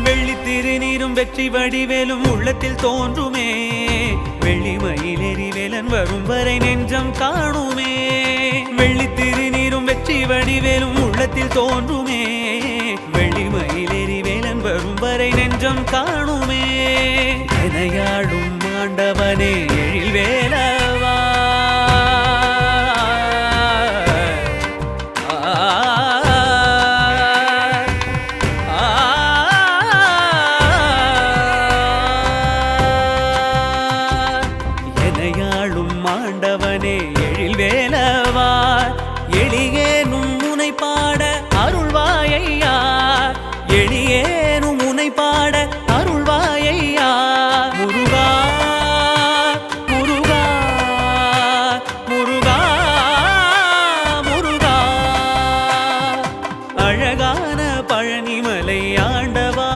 வெள்ளி திருநீரும் வெற்றி வடிவேலும் உள்ளத்தில் தோன்றுமே வெள்ளிமயில் வேலன் வரும் வரை நெஞ்சம் காணுமே வெள்ளி திருநீரும் வெற்றி வடிவேலும் உள்ளத்தில் தோன்றுமே வெள்ளிமயில் வேலன் வரும் வரை நெஞ்சம் காணுமே எனையாடும் ஆண்டவனே